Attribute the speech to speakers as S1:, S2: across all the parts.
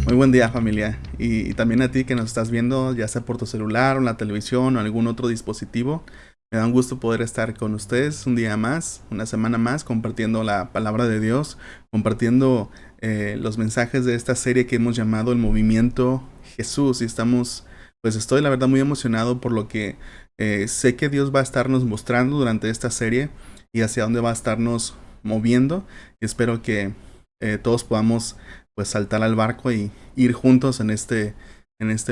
S1: Muy buen día, familia. Y también a ti que nos estás viendo, ya sea por tu celular o en la televisión o algún otro dispositivo. Me da un gusto poder estar con ustedes un día más, una semana más, compartiendo la palabra de Dios, compartiendo los mensajes de esta serie que hemos llamado el Movimiento Jesús. Y estoy la verdad muy emocionado por lo que sé que Dios va a estarnos mostrando durante esta serie y hacia dónde va a estarnos moviendo. Y espero que todos podamos pues saltar al barco y ir juntos en este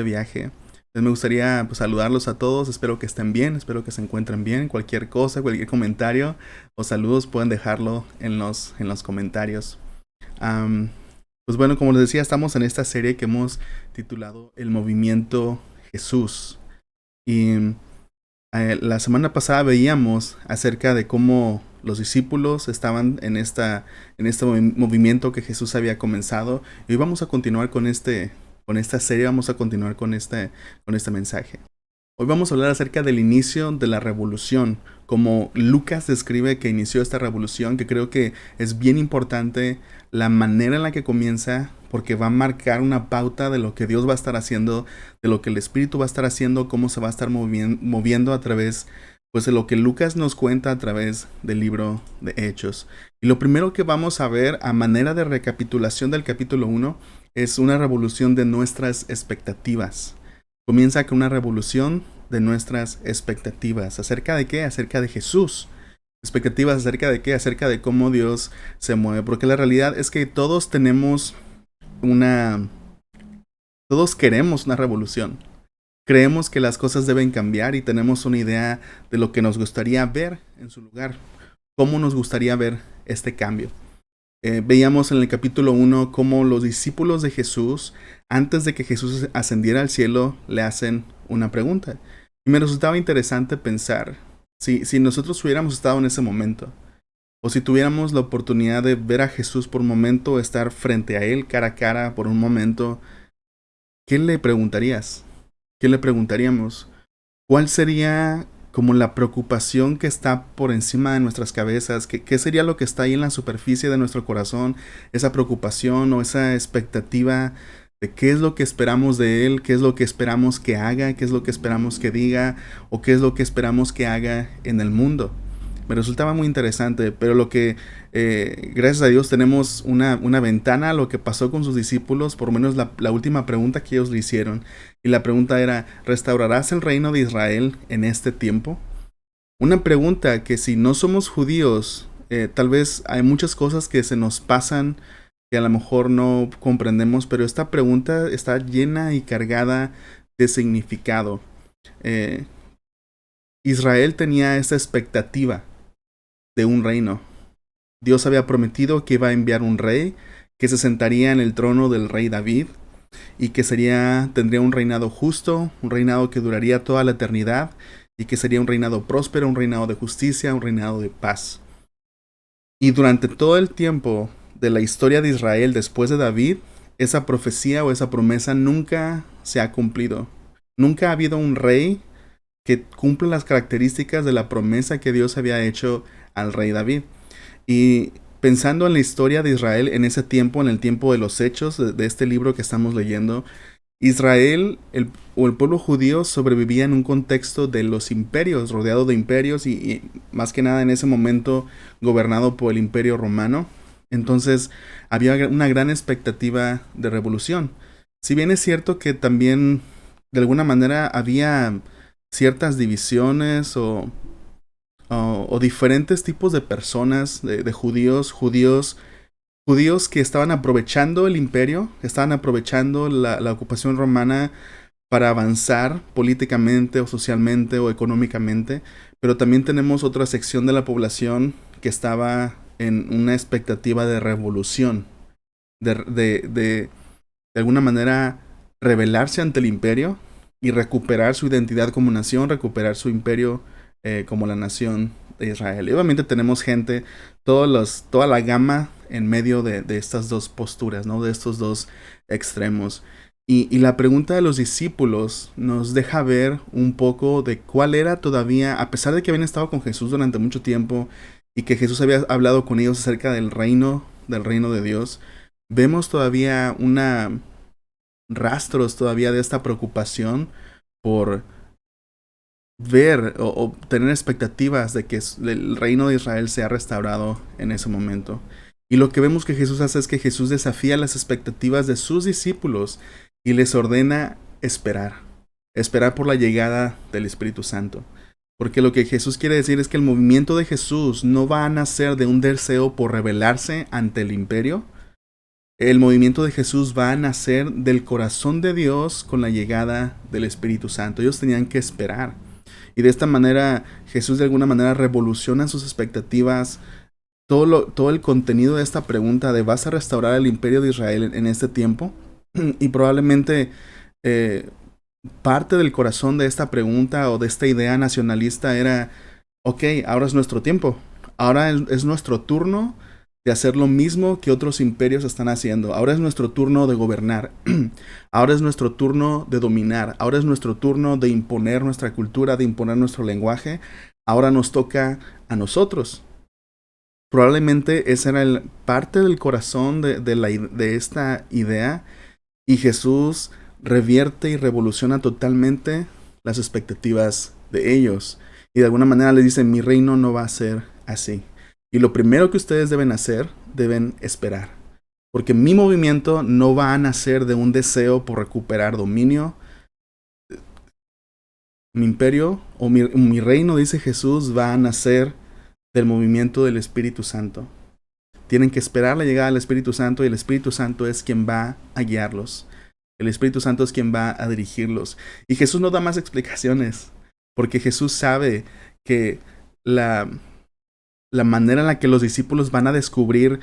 S1: viaje. Entonces me gustaría pues saludarlos a todos, espero que estén bien, espero que se encuentren bien. Cualquier cosa, cualquier comentario o saludos pueden dejarlo en los comentarios. Am, pues bueno, como les decía, estamos en esta serie que hemos titulado El Movimiento Jesús. Y la semana pasada veíamos acerca de cómo los discípulos estaban en este movimiento que Jesús había comenzado. Y hoy vamos a continuar con esta serie, vamos a continuar con este mensaje. Hoy vamos a hablar acerca del inicio de la revolución, como Lucas describe que inició esta revolución, que creo que es bien importante la manera en la que comienza, porque va a marcar una pauta de lo que Dios va a estar haciendo, de lo que el Espíritu va a estar haciendo, cómo se va a estar moviendo a través, pues, de lo que Lucas nos cuenta a través del libro de Hechos. Y lo primero que vamos a ver a manera de recapitulación del capítulo 1 es una revolución de nuestras expectativas. Comienza con una revolución de nuestras expectativas. ¿Acerca de qué? Acerca de Jesús. ¿Expectativas acerca de qué? Acerca de cómo Dios se mueve. Porque la realidad es que una... todos queremos una revolución. Creemos que las cosas deben cambiar y tenemos una idea de lo que nos gustaría ver en su lugar. Cómo nos gustaría ver este cambio. Veíamos en el capítulo 1 cómo los discípulos de Jesús, antes de que Jesús ascendiera al cielo, le hacen una pregunta. Y me resultaba interesante pensar, si nosotros hubiéramos estado en ese momento, o si tuviéramos la oportunidad de ver a Jesús por un momento, estar frente a Él cara a cara por un momento, ¿qué le preguntarías? ¿Qué le preguntaríamos? ¿Cuál sería como la preocupación que está por encima de nuestras cabezas? ¿Qué sería lo que está ahí en la superficie de nuestro corazón? Esa preocupación o esa expectativa de qué es lo que esperamos de él, qué es lo que esperamos que haga, qué es lo que esperamos que diga o qué es lo que esperamos que haga en el mundo. Me resultaba muy interesante, pero gracias a Dios, tenemos una ventana a lo que pasó con sus discípulos, por lo menos la última pregunta que ellos le hicieron. Y la pregunta era, ¿restaurarás el reino de Israel en este tiempo? Una pregunta que si no somos judíos, tal vez hay muchas cosas que se nos pasan que a lo mejor no comprendemos, pero esta pregunta está llena y cargada de significado. Eh, Israel tenía esta expectativa de un reino. Dios había prometido que iba a enviar un rey que se sentaría en el trono del rey David y que tendría un reinado justo, un reinado que duraría toda la eternidad y que sería un reinado próspero, un reinado de justicia, un reinado de paz. Y durante todo el tiempo de la historia de Israel después de David, esa profecía o esa promesa nunca se ha cumplido. Nunca ha habido un rey que cumpla las características de la promesa que Dios había hecho al rey David. Y pensando en la historia de Israel en ese tiempo, en el tiempo de los hechos de este libro que estamos leyendo, Israel o el pueblo judío sobrevivía en un contexto de los imperios, rodeado de imperios y más que nada en ese momento gobernado por el imperio romano. Entonces había una gran expectativa de revolución. Si bien es cierto que también de alguna manera había ciertas divisiones o diferentes tipos de personas, de judíos que estaban aprovechando el imperio, estaban aprovechando la ocupación romana para avanzar políticamente o socialmente o económicamente, pero también tenemos otra sección de la población que estaba en una expectativa de revolución, de alguna manera rebelarse ante el imperio y recuperar su identidad como nación, recuperar su imperio como la nación de Israel. Y obviamente tenemos gente, toda la gama en medio de estas dos posturas, ¿no? De estos dos extremos. Y la pregunta de los discípulos nos deja ver un poco de cuál era todavía, a pesar de que habían estado con Jesús durante mucho tiempo y que Jesús había hablado con ellos acerca del reino de Dios, vemos todavía rastros todavía de esta preocupación por ver o tener expectativas de que el reino de Israel sea restaurado en ese momento. Y lo que vemos que Jesús hace es que Jesús desafía las expectativas de sus discípulos y les ordena esperar por la llegada del Espíritu Santo. Porque lo que Jesús quiere decir es que el movimiento de Jesús no va a nacer de un deseo por rebelarse ante el imperio. El movimiento de Jesús va a nacer del corazón de Dios con la llegada del Espíritu Santo. Ellos tenían que esperar. Y de esta manera Jesús de alguna manera revoluciona sus expectativas. Todo el contenido de esta pregunta de ¿vas a restaurar el imperio de Israel en este tiempo? Y probablemente parte del corazón de esta pregunta o de esta idea nacionalista era, ok, ahora es nuestro tiempo. Ahora es nuestro turno de hacer lo mismo que otros imperios están haciendo. Ahora es nuestro turno de gobernar. Ahora es nuestro turno de dominar. Ahora es nuestro turno de imponer nuestra cultura, de imponer nuestro lenguaje. Ahora nos toca a nosotros. Probablemente esa era parte del corazón de esta idea. Y Jesús revierte y revoluciona totalmente las expectativas de ellos. Y de alguna manera les dice, mi reino no va a ser así. Y lo primero que ustedes deben hacer, deben esperar. Porque mi movimiento no va a nacer de un deseo por recuperar dominio. Mi imperio o mi reino, dice Jesús, va a nacer del movimiento del Espíritu Santo. Tienen que esperar la llegada del Espíritu Santo y el Espíritu Santo es quien va a guiarlos. El Espíritu Santo es quien va a dirigirlos. Y Jesús no da más explicaciones, porque Jesús sabe que la manera en la que los discípulos van a descubrir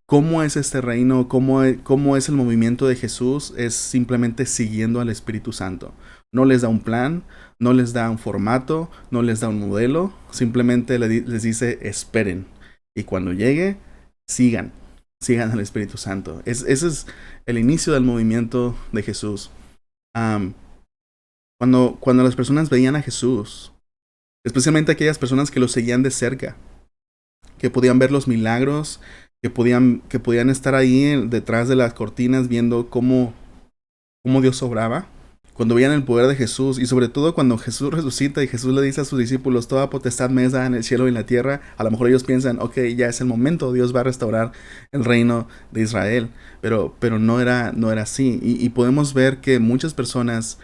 S1: cómo es este reino, cómo es el movimiento de Jesús, es simplemente siguiendo al Espíritu Santo. No les da un plan, no les da un formato, no les da un modelo, simplemente les dice esperen. Y cuando llegue, sigan al Espíritu Santo. Ese es el inicio del movimiento de Jesús. Cuando las personas veían a Jesús, especialmente aquellas personas que lo seguían de cerca, que podían ver los milagros, que podían estar ahí detrás de las cortinas viendo cómo Dios obraba, cuando veían el poder de Jesús y sobre todo cuando Jesús resucita y Jesús le dice a sus discípulos, toda potestad me es dada en el cielo y en la tierra, a lo mejor ellos piensan, ok, ya es el momento, Dios va a restaurar el reino de Israel, pero no era así. Y podemos ver que muchas personas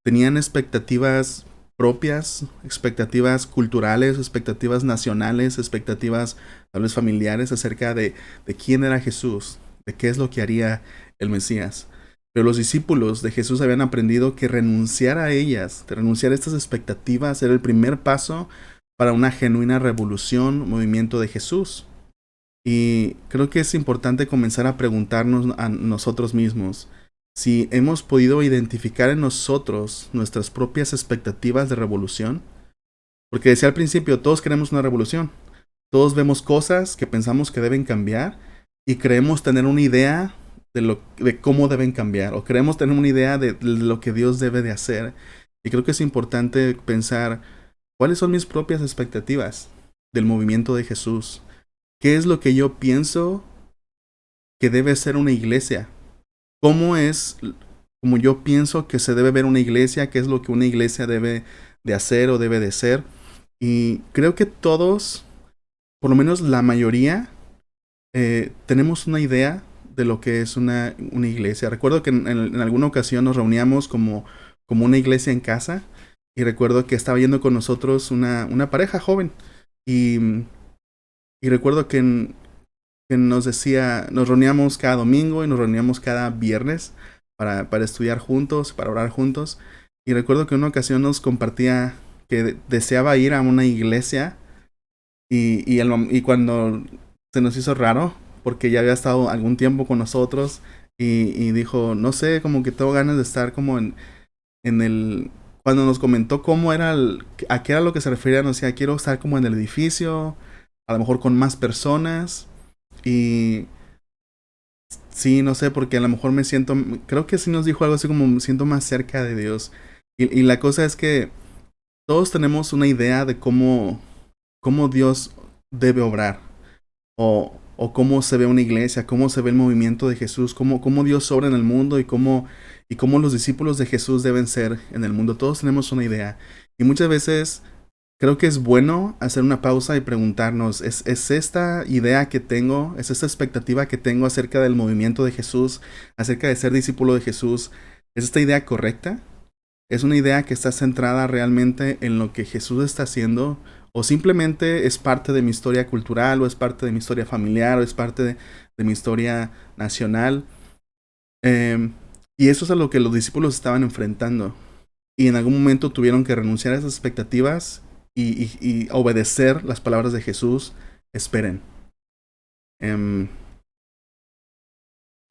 S1: tenían expectativas propias, expectativas culturales, expectativas nacionales, expectativas tal vez familiares acerca de quién era Jesús, de qué es lo que haría el Mesías. Pero los discípulos de Jesús habían aprendido que renunciar a ellas, de renunciar a estas expectativas, era el primer paso para una genuina revolución, movimiento de Jesús. Y creo que es importante comenzar a preguntarnos a nosotros mismos si hemos podido identificar en nosotros nuestras propias expectativas de revolución. Porque decía al principio, todos queremos una revolución. Todos vemos cosas que pensamos que deben cambiar y creemos tener una idea de cómo deben cambiar, o queremos tener una idea de lo que Dios debe de hacer. Y creo que es importante pensar, ¿cuáles son mis propias expectativas del movimiento de Jesús? ¿Qué es lo que yo pienso que debe ser una iglesia? ¿Cómo es como yo pienso que se debe ver una iglesia? ¿Qué es lo que una iglesia debe de hacer o debe de ser? Y creo que todos, por lo menos la mayoría, tenemos una idea de lo que es una iglesia. Recuerdo que en alguna ocasión nos reuníamos como una iglesia en casa y recuerdo que estaba yendo con nosotros una pareja joven y recuerdo que nos decía, nos reuníamos cada domingo y nos reuníamos cada viernes para estudiar juntos, para orar juntos, y recuerdo que en una ocasión nos compartía que deseaba ir a una iglesia y cuando se nos hizo raro porque ya había estado algún tiempo con nosotros y dijo, no sé, como que tengo ganas de estar como en el... Cuando nos comentó cómo era, a qué era lo que se refería, nos decía, quiero estar como en el edificio, a lo mejor con más personas. Y sí, no sé, porque a lo mejor creo que sí nos dijo algo así como me siento más cerca de Dios. Y la cosa es que todos tenemos una idea de cómo Dios debe obrar. O cómo se ve una iglesia, cómo se ve el movimiento de Jesús, cómo Dios obra en el mundo y cómo y cómo los discípulos de Jesús deben ser en el mundo. Todos tenemos una idea y muchas veces creo que es bueno hacer una pausa y preguntarnos, ¿es esta idea que tengo, es esta expectativa que tengo acerca del movimiento de Jesús, acerca de ser discípulo de Jesús, es esta idea correcta? ¿Es una idea que está centrada realmente en lo que Jesús está haciendo? ¿O simplemente es parte de mi historia cultural, o es parte de mi historia familiar, o es parte de mi historia nacional? Y eso es a lo que los discípulos estaban enfrentando. Y en algún momento tuvieron que renunciar a esas expectativas y obedecer las palabras de Jesús. Esperen.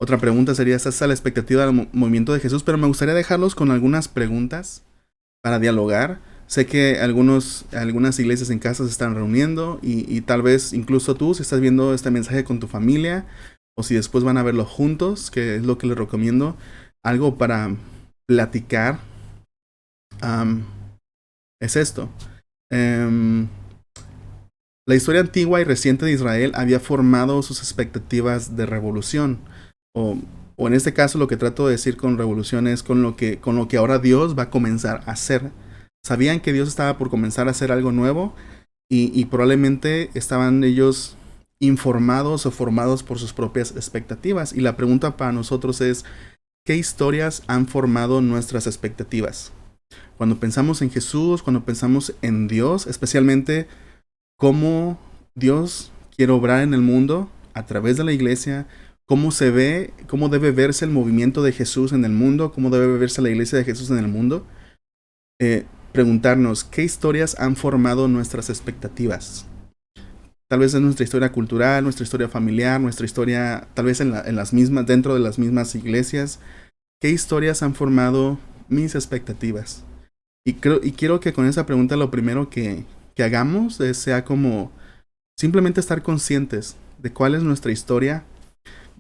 S1: Otra pregunta sería, ¿esta es la expectativa del movimiento de Jesús? Pero me gustaría dejarlos con algunas preguntas para dialogar. Sé que algunas iglesias en casa se están reuniendo y tal vez incluso tú, si estás viendo este mensaje con tu familia o si después van a verlo juntos, que es lo que les recomiendo, algo para platicar, es esto. La historia antigua y reciente de Israel había formado sus expectativas de revolución. O en este caso lo que trato de decir con revolución es con lo que ahora Dios va a comenzar a hacer. Sabían que Dios estaba por comenzar a hacer algo nuevo y probablemente estaban ellos informados o formados por sus propias expectativas. Y la pregunta para nosotros es, ¿qué historias han formado nuestras expectativas? Cuando pensamos en Jesús, cuando pensamos en Dios, especialmente cómo Dios quiere obrar en el mundo a través de la iglesia, cómo se ve, cómo debe verse el movimiento de Jesús en el mundo, cómo debe verse la iglesia de Jesús en el mundo. Preguntarnos, ¿qué historias han formado nuestras expectativas? Tal vez es nuestra historia cultural, nuestra historia familiar, nuestra historia, tal vez dentro de las mismas iglesias. ¿Qué historias han formado mis expectativas? Y quiero que con esa pregunta lo primero que hagamos sea como simplemente estar conscientes de cuál es nuestra historia.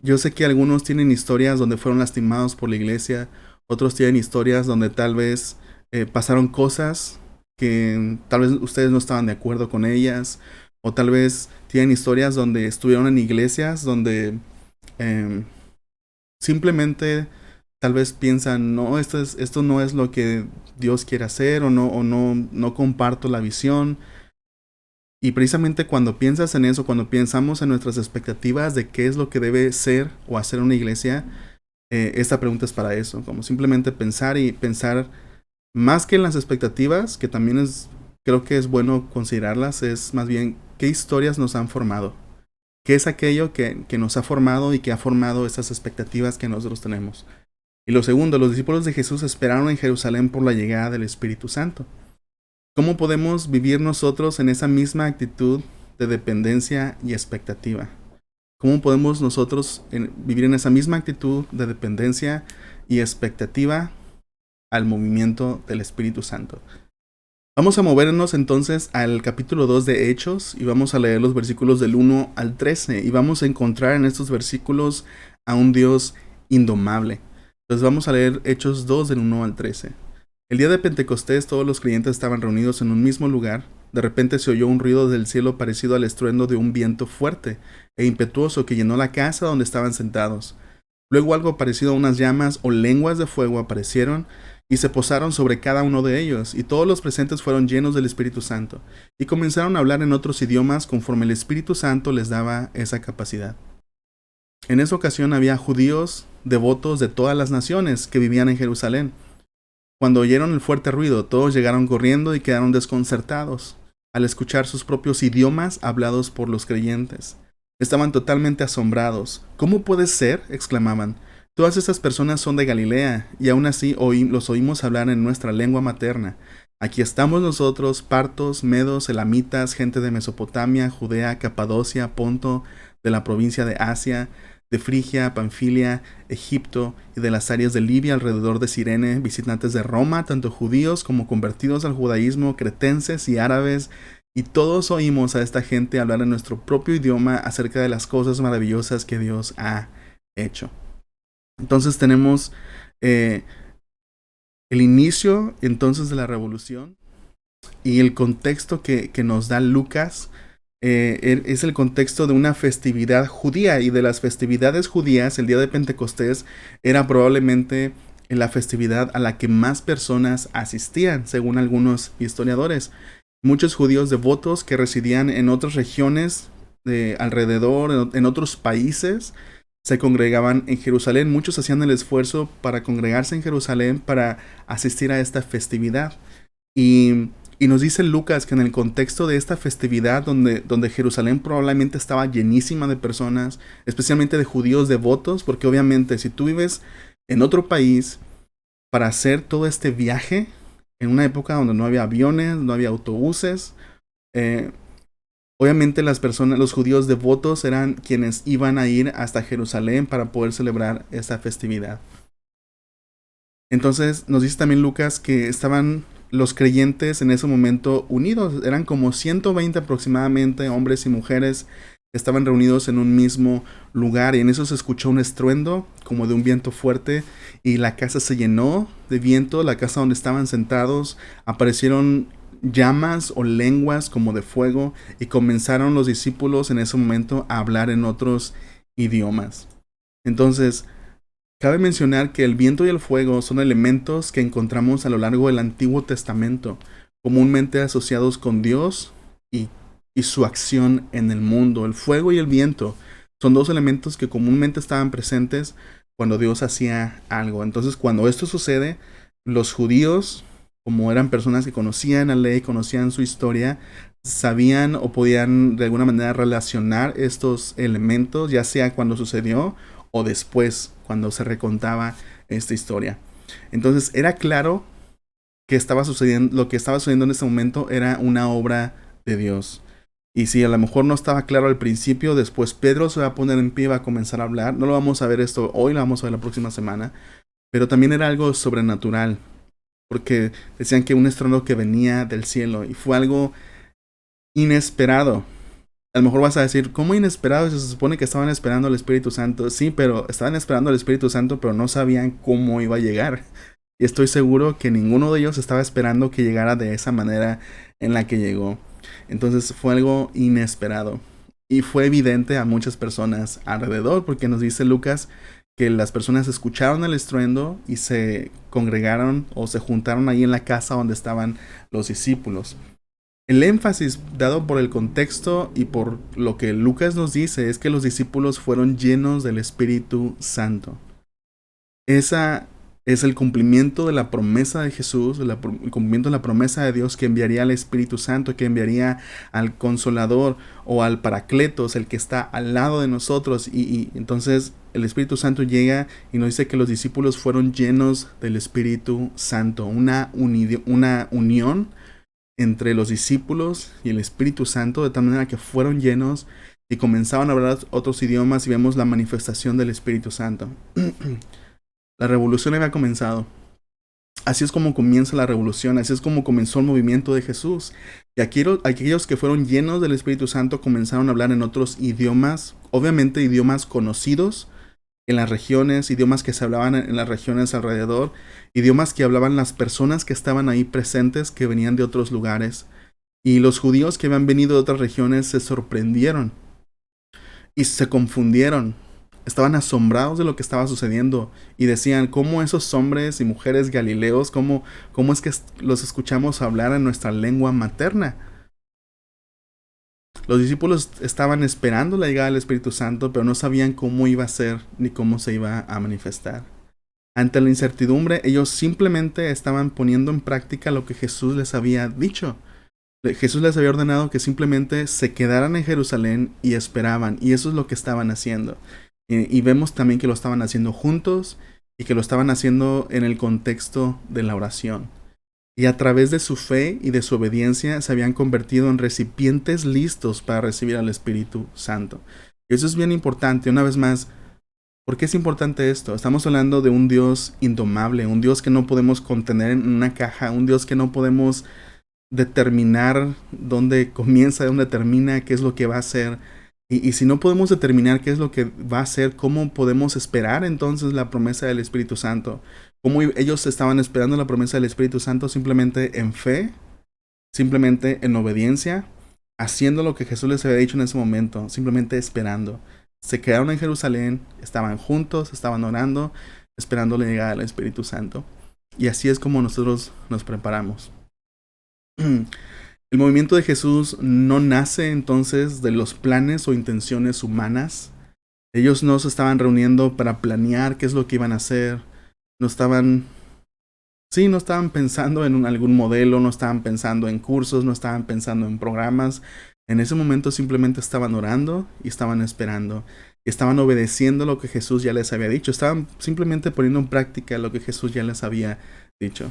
S1: Yo sé que algunos tienen historias donde fueron lastimados por la iglesia, otros tienen historias donde tal vez pasaron cosas que tal vez ustedes no estaban de acuerdo con ellas, o tal vez tienen historias donde estuvieron en iglesias donde simplemente tal vez piensan, no, esto no es lo que Dios quiere hacer, o no comparto la visión. Y precisamente cuando piensas en eso, cuando pensamos en nuestras expectativas de qué es lo que debe ser o hacer una iglesia, esta pregunta es para eso, como simplemente pensar más que en las expectativas, que también creo que es bueno considerarlas, es más bien qué historias nos han formado, qué es aquello que nos ha formado y que ha formado esas expectativas que nosotros tenemos. Y lo segundo, los discípulos de Jesús esperaron en Jerusalén por la llegada del Espíritu Santo. ¿Cómo podemos vivir nosotros en esa misma actitud de dependencia y expectativa? ¿Cómo podemos nosotros vivir en esa misma actitud de dependencia y expectativa al movimiento del Espíritu Santo? Vamos a movernos entonces al capítulo 2 de Hechos y vamos a leer los versículos del 1 al 13 y vamos a encontrar en estos versículos a un Dios indomable. Entonces vamos a leer Hechos 2 del 1 al 13. El día de Pentecostés todos los creyentes estaban reunidos en un mismo lugar. De repente se oyó un ruido del cielo parecido al estruendo de un viento fuerte e impetuoso que llenó la casa donde estaban sentados. Luego algo parecido a unas llamas o lenguas de fuego aparecieron y se posaron sobre cada uno de ellos, y todos los presentes fueron llenos del Espíritu Santo, y comenzaron a hablar en otros idiomas conforme el Espíritu Santo les daba esa capacidad. En esa ocasión había judíos devotos de todas las naciones que vivían en Jerusalén. Cuando oyeron el fuerte ruido, todos llegaron corriendo y quedaron desconcertados al escuchar sus propios idiomas hablados por los creyentes. Estaban totalmente asombrados. ¿Cómo puede ser?, exclamaban. Todas estas personas son de Galilea, y aún así los oímos hablar en nuestra lengua materna. Aquí estamos nosotros, partos, medos, elamitas, gente de Mesopotamia, Judea, Capadocia, Ponto, de la provincia de Asia, de Frigia, Panfilia, Egipto y de las áreas de Libia alrededor de Cirene, visitantes de Roma, tanto judíos como convertidos al judaísmo, cretenses y árabes, y todos oímos a esta gente hablar en nuestro propio idioma acerca de las cosas maravillosas que Dios ha hecho. Entonces tenemos el inicio entonces de la revolución y el contexto que nos da Lucas. Es el contexto de una festividad judía, y de las festividades judías el día de Pentecostés era probablemente en la festividad a la que más personas asistían, según algunos historiadores. Muchos judíos devotos que residían en otras regiones de alrededor, en otros países, se congregaban en Jerusalén. Muchos hacían el esfuerzo para congregarse en Jerusalén para asistir a esta festividad. Y nos dice Lucas que en el contexto de esta festividad, donde Jerusalén probablemente estaba llenísima de personas, especialmente de judíos devotos, porque obviamente si tú vives en otro país para hacer todo este viaje, en una época donde no había aviones, no había autobuses, obviamente las personas, los judíos devotos eran quienes iban a ir hasta Jerusalén para poder celebrar esta festividad. Entonces nos dice también Lucas que estaban los creyentes en ese momento unidos. Eran como 120 aproximadamente, hombres y mujeres, que estaban reunidos en un mismo lugar. Y en eso se escuchó un estruendo como de un viento fuerte y la casa se llenó de viento. La casa donde estaban sentados, aparecieron llamas o lenguas como de fuego y comenzaron los discípulos en ese momento a hablar en otros idiomas. Entonces, cabe mencionar que el viento y el fuego son elementos que encontramos a lo largo del Antiguo Testamento, comúnmente asociados con Dios y su acción en el mundo. El fuego y el viento son dos elementos que comúnmente estaban presentes cuando Dios hacía algo. Entonces, cuando esto sucede, los judíos, como eran personas que conocían la ley, conocían su historia, sabían o podían de alguna manera relacionar estos elementos, ya sea cuando sucedió o después, cuando se recontaba esta historia. Entonces era claro que estaba sucediendo, lo que estaba sucediendo en ese momento era una obra de Dios. Y si a lo mejor no estaba claro al principio, después Pedro se va a poner en pie y va a comenzar a hablar. No lo vamos a ver esto hoy, lo vamos a ver la próxima semana. Pero también era algo sobrenatural, porque decían que un estruendo que venía del cielo y fue algo inesperado. A lo mejor vas a decir, ¿cómo inesperado? Se supone que estaban esperando al Espíritu Santo. Sí, pero estaban esperando al Espíritu Santo, pero no sabían cómo iba a llegar. Y estoy seguro que ninguno de ellos estaba esperando que llegara de esa manera en la que llegó. Entonces fue algo inesperado. Y fue evidente a muchas personas alrededor, porque nos dice Lucas que las personas escucharon el estruendo y se congregaron o se juntaron ahí en la casa donde estaban los discípulos. El énfasis dado por el contexto y por lo que Lucas nos dice es que los discípulos fueron llenos del Espíritu Santo. Esa es el cumplimiento de la promesa de Jesús, el cumplimiento de la promesa de Dios que enviaría al Espíritu Santo, que enviaría al Consolador o al Paracletos, el que está al lado de nosotros. Y entonces el Espíritu Santo llega y nos dice que los discípulos fueron llenos del Espíritu Santo, una unión entre los discípulos y el Espíritu Santo, de tal manera que fueron llenos y comenzaban a hablar otros idiomas y vemos la manifestación del Espíritu Santo. La revolución había comenzado. Así es como comienza la revolución, así es como comenzó el movimiento de Jesús. Y aquellos que fueron llenos del Espíritu Santo comenzaron a hablar en otros idiomas, obviamente idiomas conocidos en las regiones, idiomas que se hablaban en las regiones alrededor, idiomas que hablaban las personas que estaban ahí presentes, que venían de otros lugares. Y los judíos que habían venido de otras regiones se sorprendieron y se confundieron. Estaban asombrados de lo que estaba sucediendo y decían, ¿cómo esos hombres y mujeres galileos, cómo es que los escuchamos hablar en nuestra lengua materna? Los discípulos estaban esperando la llegada del Espíritu Santo, pero no sabían cómo iba a ser ni cómo se iba a manifestar. Ante la incertidumbre, ellos simplemente estaban poniendo en práctica lo que Jesús les había dicho. Jesús les había ordenado que simplemente se quedaran en Jerusalén y esperaban, y eso es lo que estaban haciendo. Y vemos también que lo estaban haciendo juntos y que lo estaban haciendo en el contexto de la oración. Y a través de su fe y de su obediencia se habían convertido en recipientes listos para recibir al Espíritu Santo. Y eso es bien importante. Una vez más, ¿por qué es importante esto? Estamos hablando de un Dios indomable, un Dios que no podemos contener en una caja, un Dios que no podemos determinar dónde comienza, dónde termina, qué es lo que va a hacer. Y si no podemos determinar qué es lo que va a hacer, ¿cómo podemos esperar entonces la promesa del Espíritu Santo? ¿Cómo ellos estaban esperando la promesa del Espíritu Santo? Simplemente en fe, simplemente en obediencia, haciendo lo que Jesús les había dicho en ese momento, simplemente esperando. Se quedaron en Jerusalén, estaban juntos, estaban orando, esperando la llegada del Espíritu Santo. Y así es como nosotros nos preparamos. El movimiento de Jesús no nace entonces de los planes o intenciones humanas. Ellos no se estaban reuniendo para planear qué es lo que iban a hacer. No estaban pensando en algún modelo, no estaban pensando en cursos, no estaban pensando en programas. En ese momento simplemente estaban orando y estaban esperando. Y estaban obedeciendo lo que Jesús ya les había dicho. Estaban simplemente poniendo en práctica lo que Jesús ya les había dicho.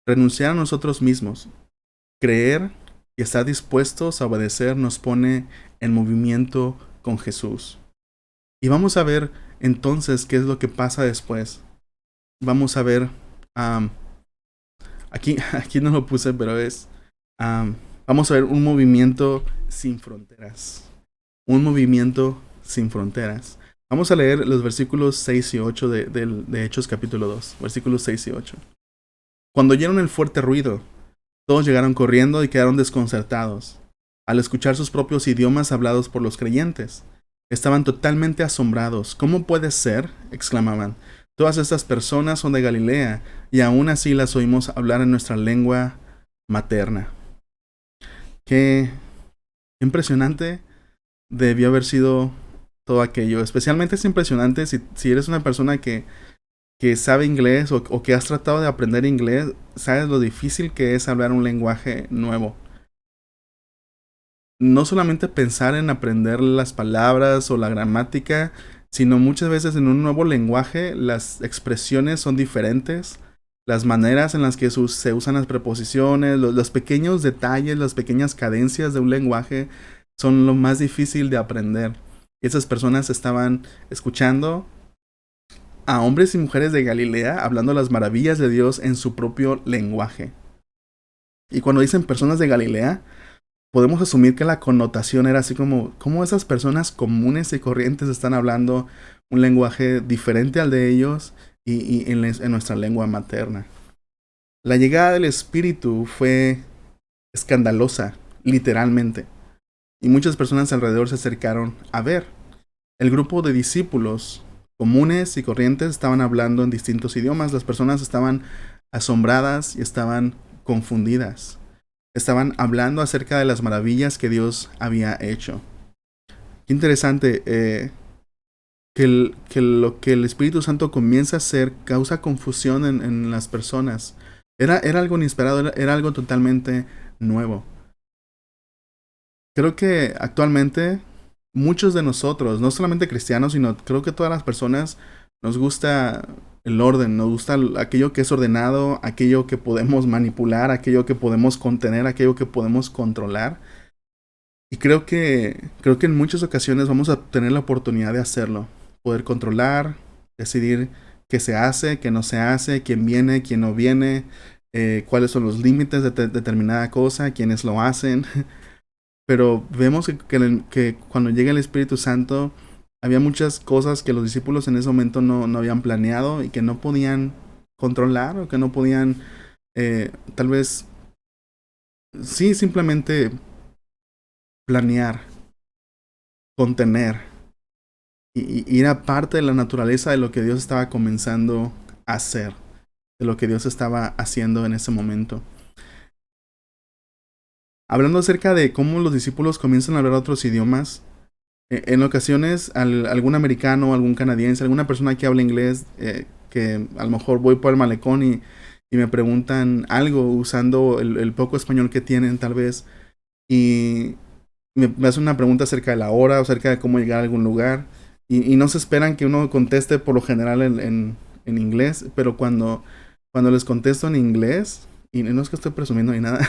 S1: Renunciar a nosotros mismos, creer y estar dispuestos a obedecer nos pone en movimiento con Jesús. Y vamos a ver entonces qué es lo que pasa después. Vamos a ver... Aquí no lo puse, pero vamos a ver un movimiento sin fronteras. Un movimiento sin fronteras. Vamos a leer los versículos 6 y 8 de Hechos capítulo 2. Versículos 6 y 8. Cuando oyeron el fuerte ruido, todos llegaron corriendo y quedaron desconcertados al escuchar sus propios idiomas hablados por los creyentes. Estaban totalmente asombrados. ¿Cómo puede ser?, exclamaban. Todas estas personas son de Galilea, y aún así las oímos hablar en nuestra lengua materna. Qué impresionante debió haber sido todo aquello. Especialmente es impresionante si eres una persona que sabe inglés o que has tratado de aprender inglés, sabes lo difícil que es hablar un lenguaje nuevo. No solamente pensar en aprender las palabras o la gramática, sino muchas veces en un nuevo lenguaje las expresiones son diferentes, las maneras en las que se usan las preposiciones, los pequeños detalles, las pequeñas cadencias de un lenguaje son lo más difícil de aprender. Y esas personas estaban escuchando a hombres y mujeres de Galilea hablando las maravillas de Dios en su propio lenguaje. Y cuando dicen personas de Galilea, podemos asumir que la connotación era así como esas personas comunes y corrientes están hablando un lenguaje diferente al de ellos y en nuestra lengua materna. La llegada del Espíritu fue escandalosa, literalmente. Y muchas personas alrededor se acercaron a ver. El grupo de discípulos comunes y corrientes estaban hablando en distintos idiomas. Las personas estaban asombradas y estaban confundidas. Estaban hablando acerca de las maravillas que Dios había hecho. Qué interesante que lo que el Espíritu Santo comienza a hacer causa confusión en las personas. Era algo inesperado, era algo totalmente nuevo. Creo que actualmente muchos de nosotros, no solamente cristianos, sino creo que todas las personas nos gusta el orden, nos gusta aquello que es ordenado, aquello que podemos manipular, aquello que podemos contener, aquello que podemos controlar. Y creo que en muchas ocasiones vamos a tener la oportunidad de hacerlo. Poder controlar, decidir qué se hace, qué no se hace, quién viene, quién no viene, cuáles son los límites de determinada cosa, quiénes lo hacen. Pero vemos que cuando llega el Espíritu Santo, había muchas cosas que los discípulos en ese momento no habían planeado y que no podían controlar o que no podían, tal vez, sí, simplemente planear, contener. Y era parte de la naturaleza de lo que Dios estaba comenzando a hacer, de lo que Dios estaba haciendo en ese momento. Hablando acerca de cómo los discípulos comienzan a hablar otros idiomas, en ocasiones algún americano, algún canadiense, alguna persona que habla inglés, que a lo mejor voy por el malecón y me preguntan algo usando el poco español que tienen tal vez, y me hacen una pregunta acerca de la hora, acerca de cómo llegar a algún lugar, y no se esperan que uno conteste por lo general en inglés, pero cuando les contesto en inglés, y no es que estoy presumiendo ni nada,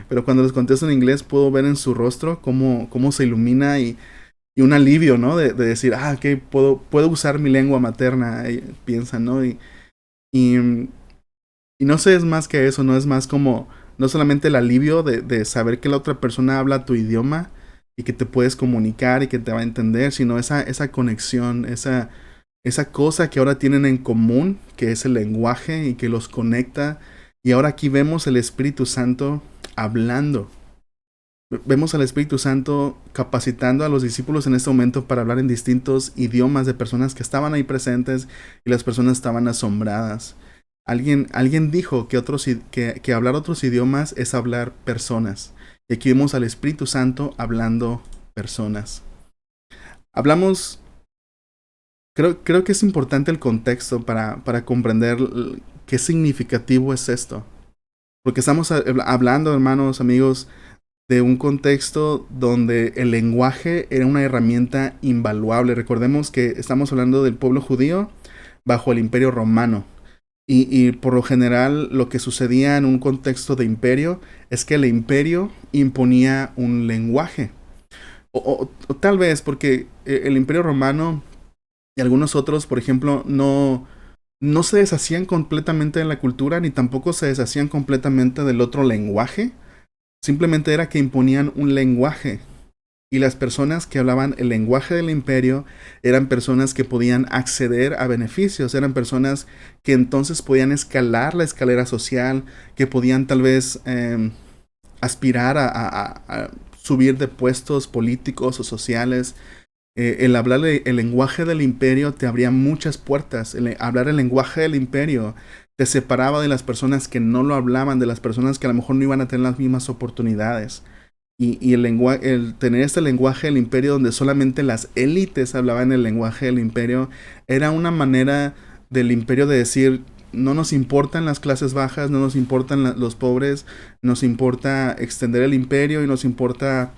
S1: pero cuando les contesto en inglés puedo ver en su rostro cómo se ilumina y un alivio, ¿no? De decir, ok, puedo usar mi lengua materna, piensan, ¿no? Y no sé, es más que eso, no es más como, no solamente el alivio de saber que la otra persona habla tu idioma y que te puedes comunicar y que te va a entender, sino esa conexión, esa cosa que ahora tienen en común, que es el lenguaje y que los conecta. Y ahora aquí vemos el Espíritu Santo hablando. Vemos al Espíritu Santo capacitando a los discípulos en este momento para hablar en distintos idiomas de personas que estaban ahí presentes y las personas estaban asombradas. Alguien dijo que hablar otros idiomas es hablar personas. Y aquí vemos al Espíritu Santo hablando personas. Hablamos, creo que es importante el contexto para comprender qué significativo es esto. Porque estamos hablando, hermanos, amigos, de un contexto donde el lenguaje era una herramienta invaluable. Recordemos que estamos hablando del pueblo judío bajo el imperio romano. Y por lo general lo que sucedía en un contexto de imperio es que el imperio imponía un lenguaje. O tal vez porque el imperio romano y algunos otros, por ejemplo, no se deshacían completamente de la cultura ni tampoco se deshacían completamente del otro lenguaje. Simplemente era que imponían un lenguaje. Y las personas que hablaban el lenguaje del imperio eran personas que podían acceder a beneficios, eran personas que entonces podían escalar la escalera social, que podían tal vez aspirar a subir de puestos políticos o sociales. El hablar el lenguaje del imperio te abría muchas puertas. Hablar el lenguaje del imperio te separaba de las personas que no lo hablaban, de las personas que a lo mejor no iban a tener las mismas oportunidades. Y el tener este lenguaje del imperio donde solamente las élites hablaban el lenguaje del imperio era una manera del imperio de decir: no nos importan las clases bajas, no nos importan los pobres, nos importa extender el imperio y nos importa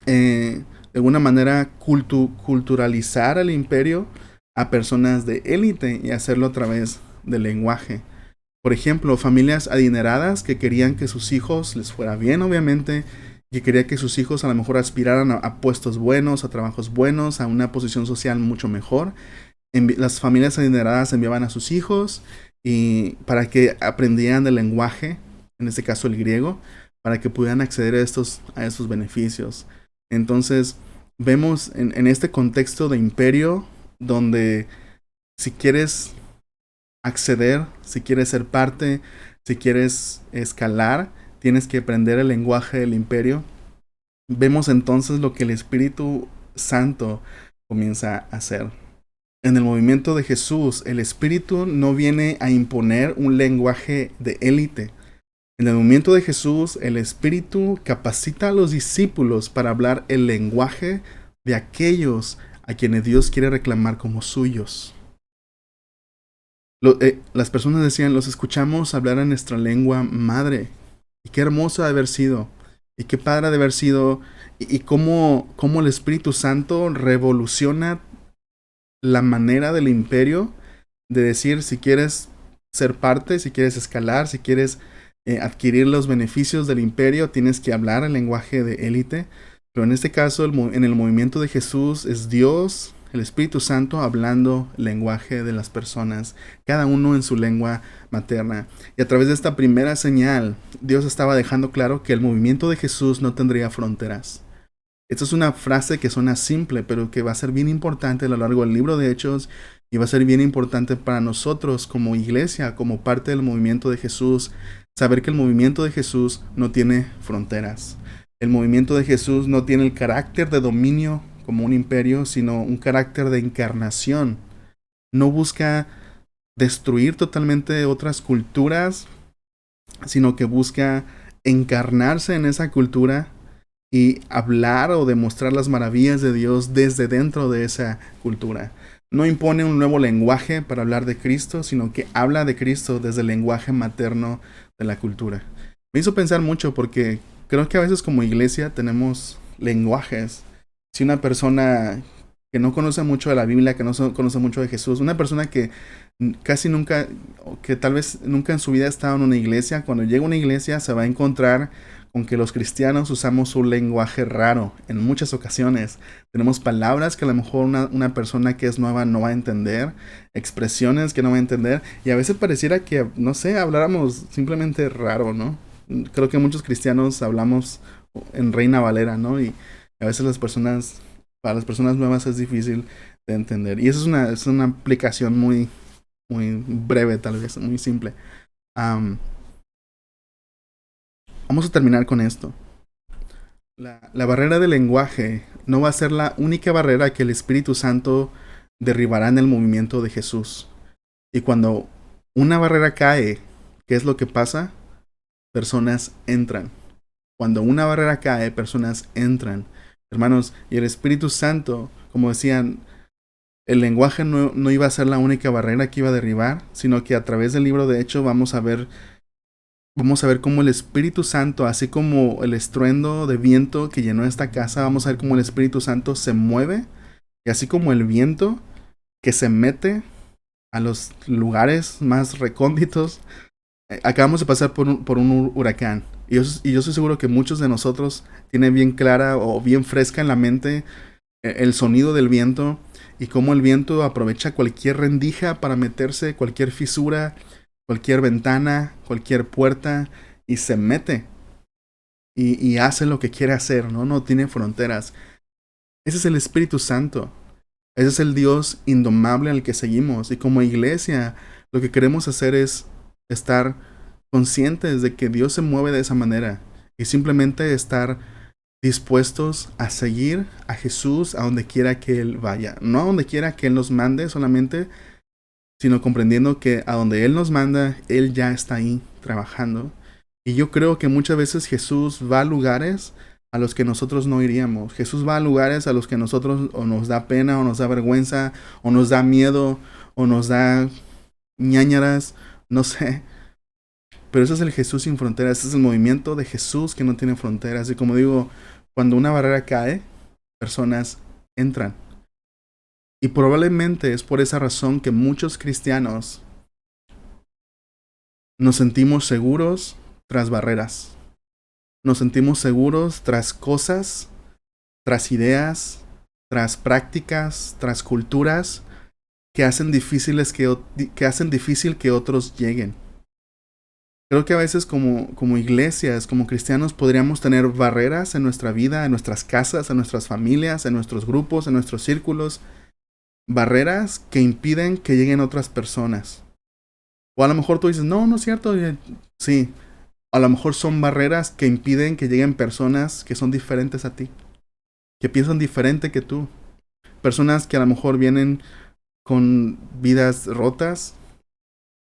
S1: de alguna manera culturalizar el imperio a personas de élite y hacerlo a través del lenguaje. Por ejemplo, familias adineradas que querían que sus hijos les fuera bien, obviamente, que querían que sus hijos a lo mejor aspiraran a puestos buenos, a trabajos buenos, a una posición social mucho mejor. Las familias adineradas enviaban a sus hijos y para que aprendieran el lenguaje, en este caso el griego, para que pudieran acceder a estos beneficios. Entonces, vemos en este contexto de imperio donde si quieres acceder, si quieres ser parte, si quieres escalar, tienes que aprender el lenguaje del imperio. Vemos entonces lo que el Espíritu Santo comienza a hacer. En el movimiento de Jesús, el Espíritu no viene a imponer un lenguaje de élite. En el movimiento de Jesús, el Espíritu capacita a los discípulos para hablar el lenguaje de aquellos a quienes Dios quiere reclamar como suyos. Las personas decían: los escuchamos hablar en nuestra lengua madre. Y qué hermoso de haber sido. Y qué padre de haber sido. Y cómo el Espíritu Santo revoluciona la manera del imperio de decir: si quieres ser parte, si quieres escalar, si quieres adquirir los beneficios del imperio, tienes que hablar el lenguaje de élite. Pero en este caso, en el movimiento de Jesús, es Dios, el Espíritu Santo, hablando el lenguaje de las personas, cada uno en su lengua materna. Y a través de esta primera señal, Dios estaba dejando claro que el movimiento de Jesús no tendría fronteras. Esta es una frase que suena simple, pero que va a ser bien importante a lo largo del libro de Hechos y va a ser bien importante para nosotros como iglesia, como parte del movimiento de Jesús, saber que el movimiento de Jesús no tiene fronteras. El movimiento de Jesús no tiene el carácter de dominio como un imperio, sino un carácter de encarnación. No busca destruir totalmente otras culturas, sino que busca encarnarse en esa cultura y hablar o demostrar las maravillas de Dios desde dentro de esa cultura. No impone un nuevo lenguaje para hablar de Cristo, sino que habla de Cristo desde el lenguaje materno de la cultura. Me hizo pensar mucho porque creo que a veces como iglesia tenemos lenguajes. Si una persona que no conoce mucho de la Biblia, que no conoce mucho de Jesús, una persona que casi nunca, o que tal vez nunca en su vida ha estado en una iglesia, cuando llega a una iglesia se va a encontrar con que los cristianos usamos un lenguaje raro en muchas ocasiones. Tenemos palabras que a lo mejor una persona que es nueva no va a entender, expresiones que no va a entender, y a veces pareciera que, no sé, habláramos simplemente raro, ¿no? Creo que muchos cristianos hablamos en Reina Valera, ¿no? Y a veces para las personas nuevas es difícil de entender. Y eso es una aplicación muy, muy breve, tal vez, muy simple. Vamos a terminar con esto. La barrera del lenguaje no va a ser la única barrera que el Espíritu Santo derribará en el movimiento de Jesús. Y cuando una barrera cae, ¿qué es lo que pasa? Personas entran. Cuando una barrera cae, personas entran. Hermanos, y el Espíritu Santo, como decían, el lenguaje no iba a ser la única barrera que iba a derribar, sino que a través del libro de Hechos vamos a ver cómo el Espíritu Santo, así como el estruendo de viento que llenó esta casa, vamos a ver cómo el Espíritu Santo se mueve, y así como el viento que se mete a los lugares más recónditos. Acabamos de pasar por un huracán. Y yo estoy seguro que muchos de nosotros tienen bien clara o bien fresca en la mente el sonido del viento y cómo el viento aprovecha cualquier rendija para meterse, cualquier fisura, cualquier ventana, cualquier puerta y se mete y hace lo que quiere hacer, ¿no? No tiene fronteras. Ese es el Espíritu Santo. Ese es el Dios indomable al que seguimos. Y como iglesia, lo que queremos hacer es estar conscientes de que Dios se mueve de esa manera. Y simplemente estar dispuestos a seguir a Jesús a donde quiera que Él vaya. No a donde quiera que Él nos mande solamente, sino comprendiendo que a donde Él nos manda, Él ya está ahí trabajando. Y yo creo que muchas veces Jesús va a lugares a los que nosotros no iríamos. Jesús va a lugares a los que nosotros o nos da pena, o nos da vergüenza, o nos da miedo, o nos da ñáñaras, no sé. Pero ese es el Jesús sin fronteras, ese es el movimiento de Jesús que no tiene fronteras. Y como digo, cuando una barrera cae, personas entran. Y probablemente es por esa razón que muchos cristianos nos sentimos seguros tras barreras. Nos sentimos seguros tras cosas, tras ideas, tras prácticas, tras culturas que hacen difícil que otros lleguen. Creo que a veces como iglesias, como cristianos, podríamos tener barreras en nuestra vida, en nuestras casas, en nuestras familias, en nuestros grupos, en nuestros círculos. Barreras que impiden que lleguen otras personas. O a lo mejor tú dices, no, no es cierto. Sí, a lo mejor son barreras que impiden que lleguen personas que son diferentes a ti, que piensan diferente que tú. Personas que a lo mejor vienen con vidas rotas,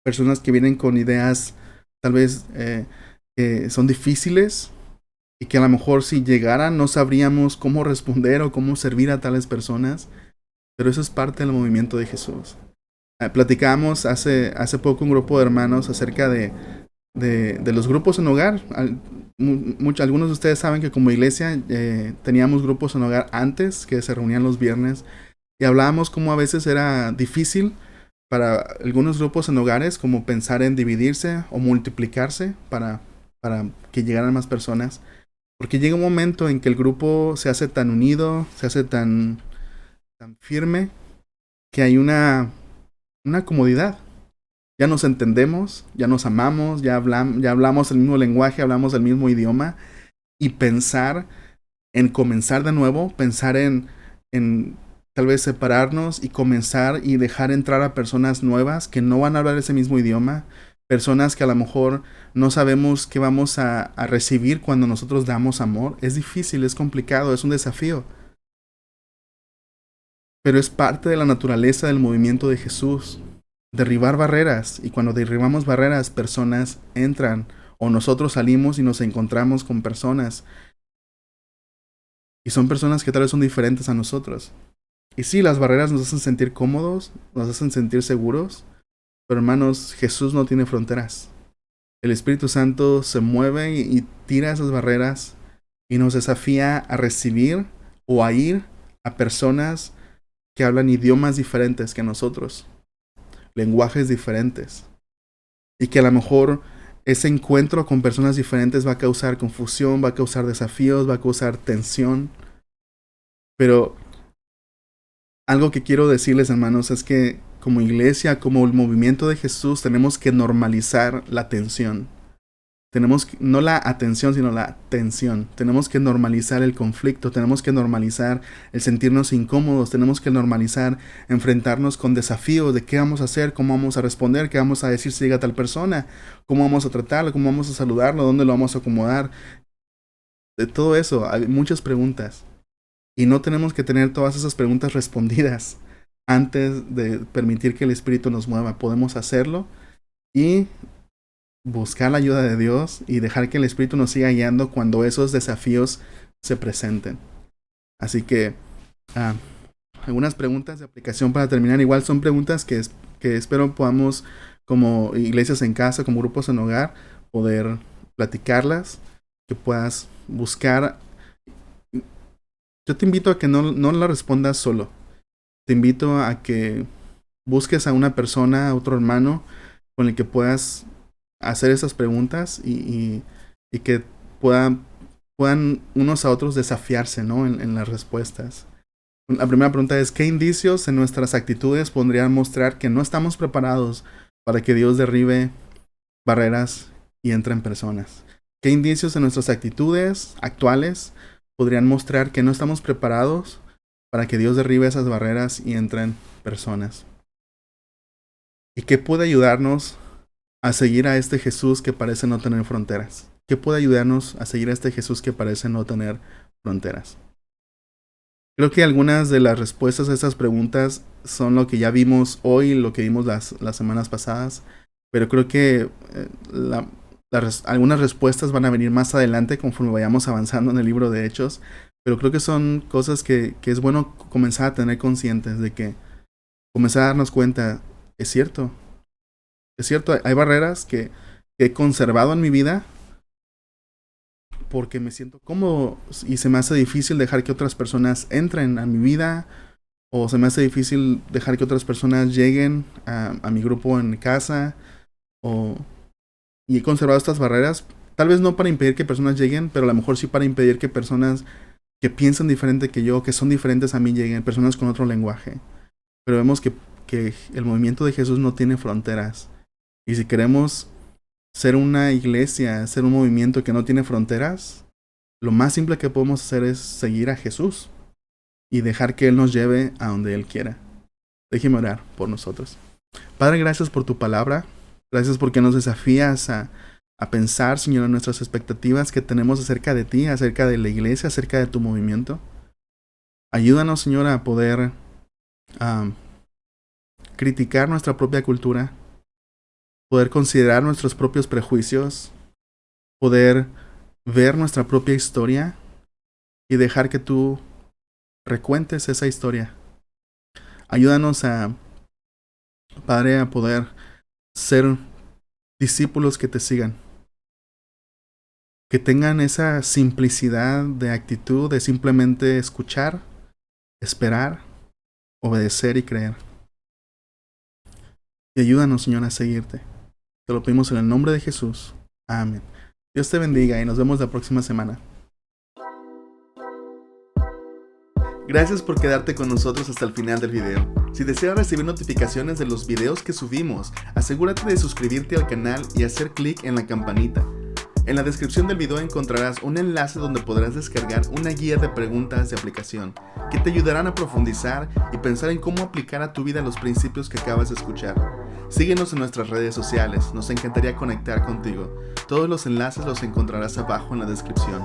S1: personas que vienen con ideas tal vez que son difíciles y que a lo mejor si llegaran no sabríamos cómo responder o cómo servir a tales personas. Pero eso es parte del movimiento de Jesús. Platicamos hace poco un grupo de hermanos acerca de los grupos en hogar. Algunos de ustedes saben que como iglesia teníamos grupos en hogar antes, que se reunían los viernes, y hablábamos cómo a veces era difícil para algunos grupos en hogares como pensar en dividirse o multiplicarse para que llegaran más personas. Porque llega un momento en que el grupo se hace tan unido, se hace tan firme, que hay una comodidad. Ya nos entendemos, ya nos amamos, ya hablamos el mismo lenguaje, hablamos el mismo idioma. Y pensar en comenzar de nuevo, pensar en tal vez separarnos y comenzar y dejar entrar a personas nuevas que no van a hablar ese mismo idioma. Personas que a lo mejor no sabemos qué vamos a recibir cuando nosotros damos amor. Es difícil, es complicado, es un desafío. Pero es parte de la naturaleza del movimiento de Jesús. Derribar barreras. Y cuando derribamos barreras, personas entran. O nosotros salimos y nos encontramos con personas. Y son personas que tal vez son diferentes a nosotros. Y sí, las barreras nos hacen sentir cómodos, nos hacen sentir seguros. Pero hermanos, Jesús no tiene fronteras. El Espíritu Santo se mueve y tira esas barreras y nos desafía a recibir o a ir a personas que hablan idiomas diferentes que nosotros, lenguajes diferentes, y que a lo mejor ese encuentro con personas diferentes va a causar confusión, va a causar desafíos, va a causar tensión. Pero algo que quiero decirles, hermanos, es que como iglesia, como el movimiento de Jesús, tenemos que normalizar la tensión. Tenemos no la atención, sino la tensión. Tenemos que normalizar el conflicto, tenemos que normalizar el sentirnos incómodos, tenemos que normalizar enfrentarnos con desafíos de qué vamos a hacer, cómo vamos a responder, qué vamos a decir si llega tal persona, cómo vamos a tratarlo, cómo vamos a saludarlo, dónde lo vamos a acomodar. De todo eso, hay muchas preguntas. Y no tenemos que tener todas esas preguntas respondidas antes de permitir que el Espíritu nos mueva. Podemos hacerlo y buscar la ayuda de Dios y dejar que el Espíritu nos siga guiando cuando esos desafíos se presenten. Así que algunas preguntas de aplicación para terminar. Igual son preguntas que espero podamos, como iglesias en casa, como grupos en hogar, poder platicarlas, que puedas buscar. Yo te invito a que no la respondas solo. Te invito a que busques a una persona, a otro hermano, con el que puedas hacer esas preguntas y que puedan unos a otros desafiarse, ¿no? en las respuestas. La primera pregunta es: ¿qué indicios en nuestras actitudes podrían mostrar que no estamos preparados para que Dios derribe barreras y entre en personas? ¿Qué indicios en nuestras actitudes actuales podrían mostrar que no estamos preparados para que Dios derribe esas barreras y entren personas? ¿Y qué puede ayudarnos a seguir a este Jesús que parece no tener fronteras? ¿Qué puede ayudarnos a seguir a este Jesús que parece no tener fronteras? Creo que algunas de las respuestas a estas preguntas son lo que ya vimos hoy, lo que vimos las semanas pasadas, pero creo que algunas respuestas van a venir más adelante conforme vayamos avanzando en el libro de Hechos, pero creo que son cosas que es bueno comenzar a tener conscientes de, que comenzar a darnos cuenta: es cierto, hay barreras que he conservado en mi vida porque me siento cómodo y se me hace difícil dejar que otras personas entren a mi vida, o se me hace difícil dejar que otras personas lleguen a mi grupo en casa, y he conservado estas barreras, tal vez no para impedir que personas lleguen, pero a lo mejor sí para impedir que personas que piensan diferente que yo, que son diferentes a mí, lleguen, personas con otro lenguaje. Pero vemos que el movimiento de Jesús no tiene fronteras, y si queremos ser una iglesia, ser un movimiento que no tiene fronteras, lo más simple que podemos hacer es seguir a Jesús y dejar que Él nos lleve a donde Él quiera. Déjeme orar por nosotros. Padre, gracias por tu palabra. Gracias porque nos desafías a pensar, Señor, en nuestras expectativas que tenemos acerca de ti, acerca de la iglesia, acerca de tu movimiento. Ayúdanos, Señor, a poder criticar nuestra propia cultura, poder considerar nuestros propios prejuicios, poder ver nuestra propia historia y dejar que tú recuentes esa historia. Ayúdanos Padre, a poder ser discípulos que te sigan, que tengan esa simplicidad de actitud de simplemente escuchar, esperar, obedecer y creer. Y ayúdanos, Señor, a seguirte. Te lo pedimos en el nombre de Jesús. Amén. Dios te bendiga y nos vemos la próxima semana. Gracias por quedarte con nosotros hasta el final del video. Si deseas recibir notificaciones de los videos que subimos, asegúrate de suscribirte al canal y hacer clic en la campanita. En la descripción del video encontrarás un enlace donde podrás descargar una guía de preguntas de aplicación que te ayudarán a profundizar y pensar en cómo aplicar a tu vida los principios que acabas de escuchar. Síguenos en nuestras redes sociales, nos encantaría conectar contigo. Todos los enlaces los encontrarás abajo en la descripción.